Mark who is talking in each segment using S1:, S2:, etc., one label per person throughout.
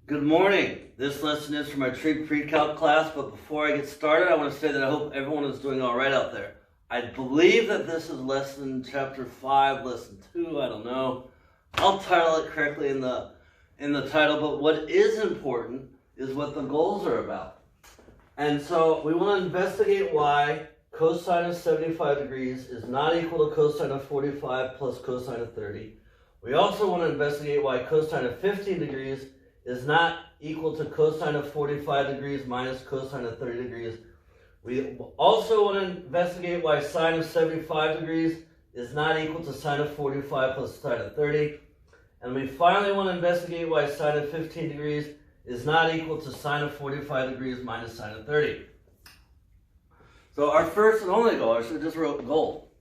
S1: Good morning. This lesson is from our Trig-Precalc class, but before I get started, I want to say that I hope everyone is doing all right out there. I believe that this is lesson chapter 5, lesson 2, I don't know. I'll title it correctly in the title, but what is important is what the goals are about. And so we want to investigate why cosine of 75 degrees is not equal to cosine of 45 plus cosine of 30. We also want to investigate why cosine of 15 degrees is not equal to cosine of 45 degrees minus cosine of 30 degrees. We also want to investigate why sine of 75 degrees is not equal to sine of 45 plus sine of 30. And we finally want to investigate why sine of 15 degrees is not equal to sine of 45 degrees minus sine of 30. So our first and only goal, I should have just wrote goal.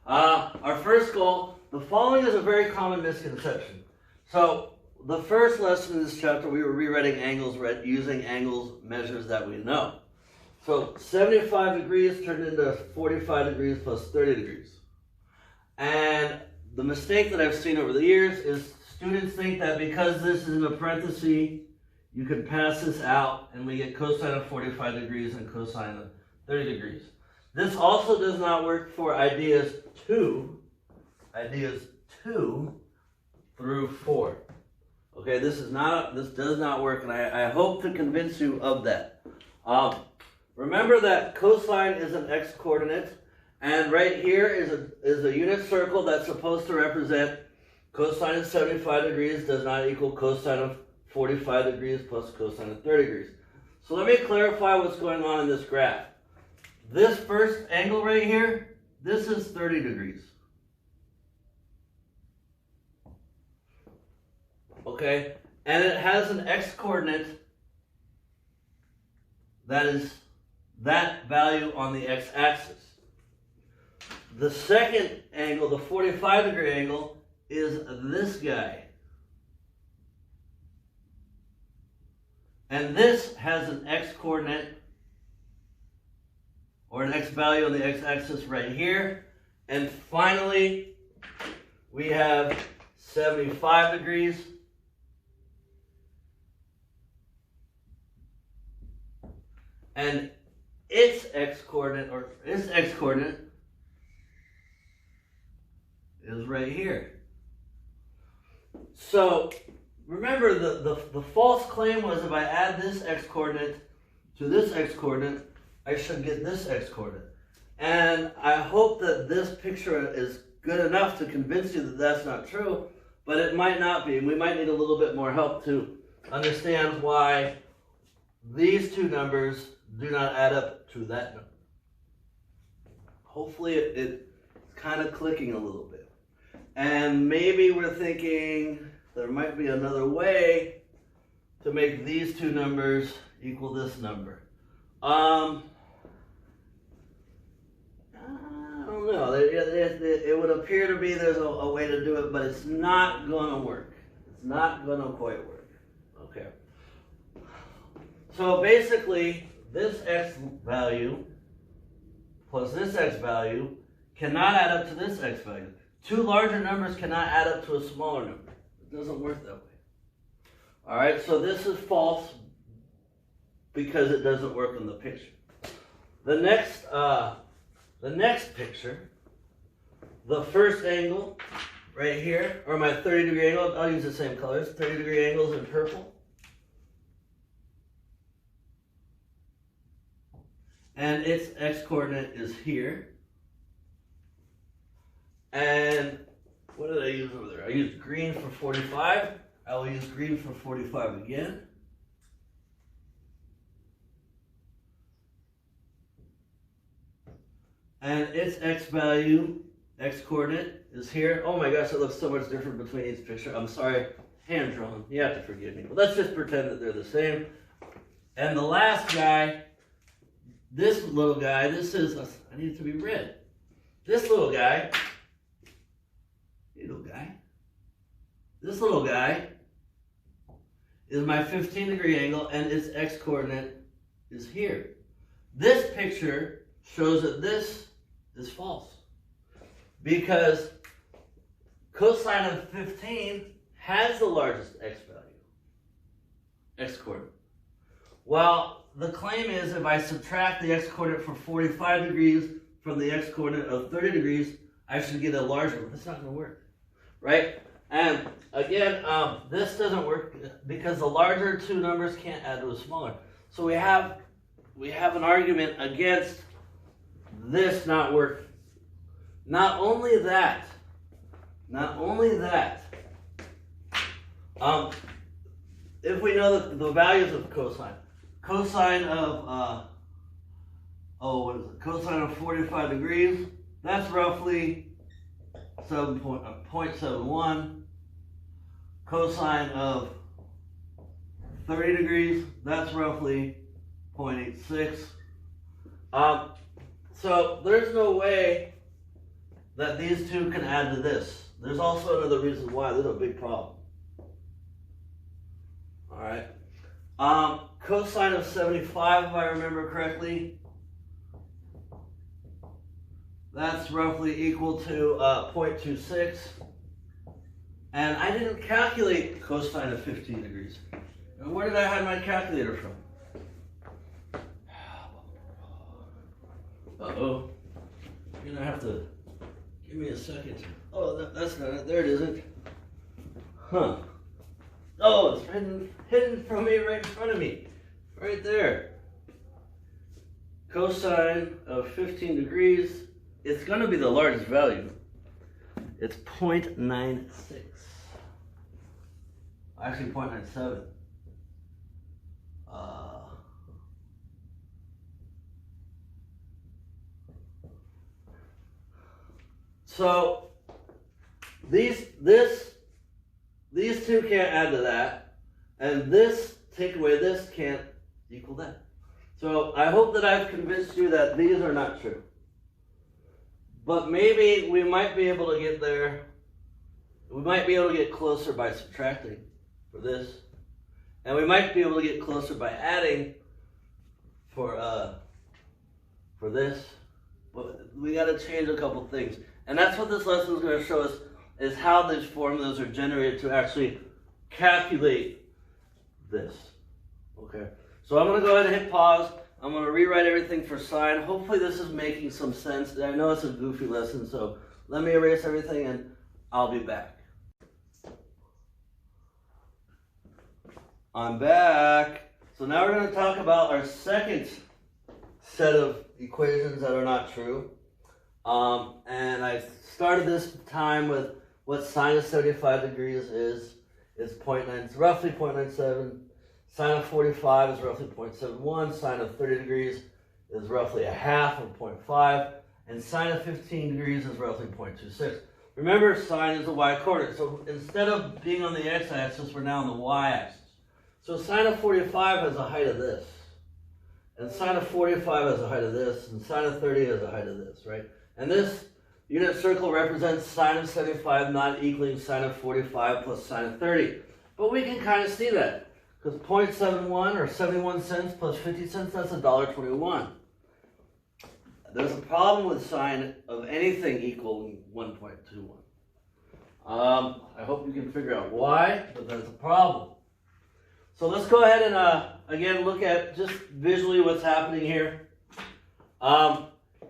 S1: Our first goal, the following is a very common misconception. So the first lesson in this chapter, we were rewriting angles using angles measures that we know. So 75 degrees turned into 45 degrees plus 30 degrees. And the mistake that I've seen over the years is students think that because this is in a parenthesis, you can pass this out and we get cosine of 45 degrees and cosine of 30 degrees. This also does not work for ideas 2 through 4. Okay, this does not work, and I hope to convince you of that. Remember that cosine is an x-coordinate, and right here is a unit circle that's supposed to represent cosine of 75 degrees does not equal cosine of 45 degrees plus cosine of 30 degrees. So let me clarify what's going on in this graph. This first angle right here, this is 30 degrees. Okay, and it has an x-coordinate that is that value on the x-axis. The second angle, the 45-degree angle, is this guy. And this has an x-coordinate or an x value on the x-axis right here. And finally, we have 75 degrees. And its x-coordinate is right here. So remember, the false claim was if I add this x-coordinate to this x-coordinate, I should get this x-coordinate. And I hope that this picture is good enough to convince you that that's not true, but it might not be. We might need a little bit more help to understand why these two numbers do not add up to that number. Hopefully it's kind of clicking a little bit. And maybe we're thinking there might be another way to make these two numbers equal this number. I don't know. It would appear to be there's a way to do it, but it's not going to work. It's not going to quite work. Okay. So basically, this x value plus this x value cannot add up to this x value. Two larger numbers cannot add up to a smaller number. It doesn't work that way. All right, so this is false because it doesn't work in the picture. The next picture, the first angle right here, or my 30-degree angle, I'll use the same colors, 30-degree angles in purple. And its x-coordinate is here. And what did I use over there? I used green for 45. I will use green for 45 again. And its x value, x-coordinate, is here. Oh my gosh, it looks so much different between each picture. I'm sorry, hand drawn. You have to forgive me. But let's just pretend that they're the same. And the last guy, this little guy, I need it to be red. This little guy, this little guy is my 15-degree angle, and its x-coordinate is here. This picture shows that this is false because cosine of 15 has the largest x value. x-coordinate. Well, the claim is if I subtract the x-coordinate for 45 degrees from the x-coordinate of 30 degrees, I should get a larger one. That's not going to work, right? And again, this doesn't work because the larger two numbers can't add to a smaller. So we have an argument against this not working. Not only that, if we know that the values of cosine of cosine of 45 degrees, that's roughly 0.71. Cosine of 30 degrees, that's roughly 0.86. So there's no way that these two can add to this. There's also another reason why. There's a big problem. All right. Cosine of 75, if I remember correctly, that's roughly equal to 0.26. And I didn't calculate cosine of 15 degrees. And where did I have my calculator from? Uh-oh. You're going to have to give me a second. Oh, that's not it. There it isn't. Huh. Oh, it's hidden from me right in front of me. Right there. Cosine of 15 degrees. It's going to be the largest value. It's 0.96. Actually, 0.97. So these two can't add to that, and this, take away this, can't equal that. So I hope that I've convinced you that these are not true. But maybe we might be able to get there. We might be able to get closer by subtracting for this. And we might be able to get closer by adding for this. But we got to change a couple things. And that's what this lesson is going to show us, is how these formulas are generated to actually calculate this. Okay, so I'm going to go ahead and hit pause. I'm going to rewrite everything for sine. Hopefully this is making some sense. I know it's a goofy lesson, so let me erase everything and I'll be back. I'm back. So now we're going to talk about our second set of equations that are not true. And I started this time with what sine of 75 degrees is 0.9, roughly 0.97. Sine of 45 is roughly 0.71. Sine of 30 degrees is roughly a half of 0.5. And sine of 15 degrees is roughly 0.26. Remember, sine is a y-coordinate. So instead of being on the x-axis, we're now on the y-axis. So sine of 45 has a height of this. And sine of 45 has a height of this. And sine of 30 has a height of this, right? And this unit circle represents sine of 75 not equaling sine of 45 plus sine of 30. But we can kind of see that. Because 0.71 or 71 cents plus 50 cents, that's $1.21. There's a problem with sine of anything equaling 1.21. I hope you can figure out why, but there's a problem. So let's go ahead and again look at just visually what's happening here.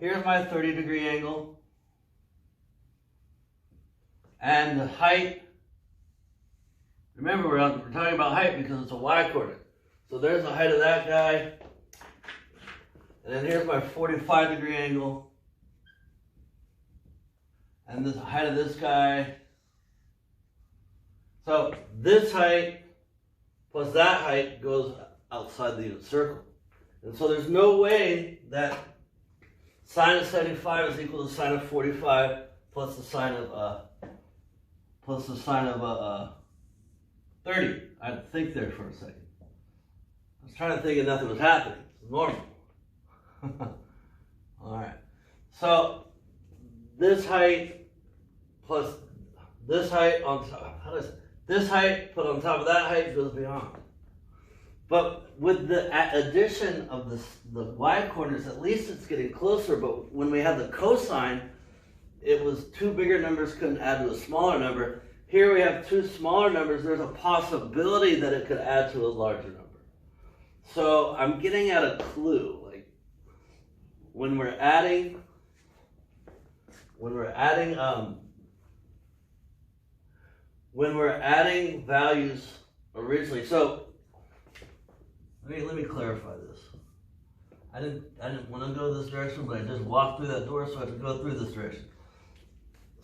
S1: Here's my 30-degree angle. And the height, remember we're talking about height because it's a y-coordinate. So there's the height of that guy. And then here's my 45-degree angle. And the height of this guy. So this height plus that height goes outside the unit circle. And so there's no way that sine of 75 is equal to sine of 45 plus the sine of 30. I had to think there for a second. I was trying to think and nothing was happening. It's normal. All right. So this height plus this height on top. How does this height put on top of that height goes beyond? But with the addition of the y-coordinates, at least it's getting closer. But when we had the cosine, it was two bigger numbers couldn't add to a smaller number. here we have two smaller numbers. There's a possibility that it could add to a larger number. So I'm getting at a clue. Like when we're adding values originally. So let me clarify this. I didn't want to go this direction, but I just walked through that door, so I have to go through this direction.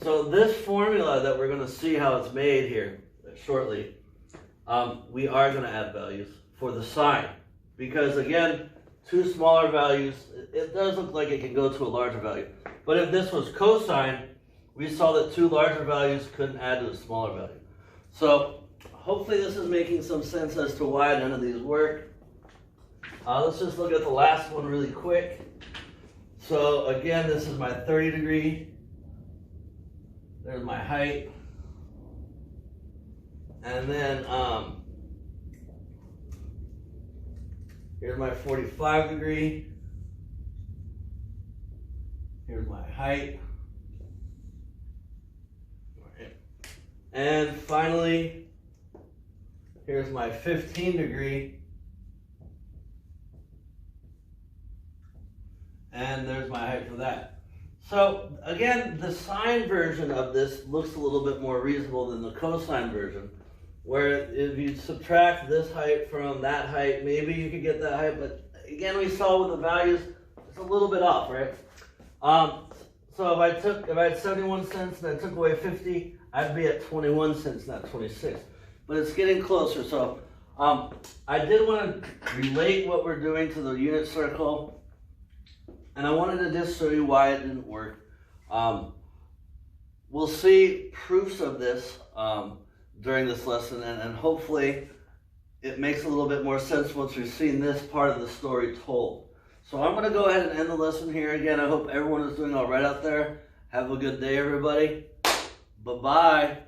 S1: So this formula that we're going to see how it's made here shortly, we are going to add values for the sign. Because again, two smaller values, it does look like it can go to a larger value. But if this was cosine, we saw that two larger values couldn't add to a smaller value. So hopefully this is making some sense as to why none of these work. Let's just look at the last one really quick. So again, this is my 30 degree. There's my height. And then here's my 45 degree. Here's my height. And finally, here's my 15 degree. And there's my height for that. So again, the sine version of this looks a little bit more reasonable than the cosine version, where if you subtract this height from that height, maybe you could get that height, but again, we saw with the values, it's a little bit off, right? So if I had 71 cents and I took away 50, I'd be at 21 cents, not 26. But it's getting closer, so I did want to relate what we're doing to the unit circle, and I wanted to just show you why it didn't work. We'll see proofs of this during this lesson, and hopefully it makes a little bit more sense once we've seen this part of the story told. So I'm going to go ahead and end the lesson here. Again, I hope everyone is doing all right out there. Have a good day, everybody. Bye-bye.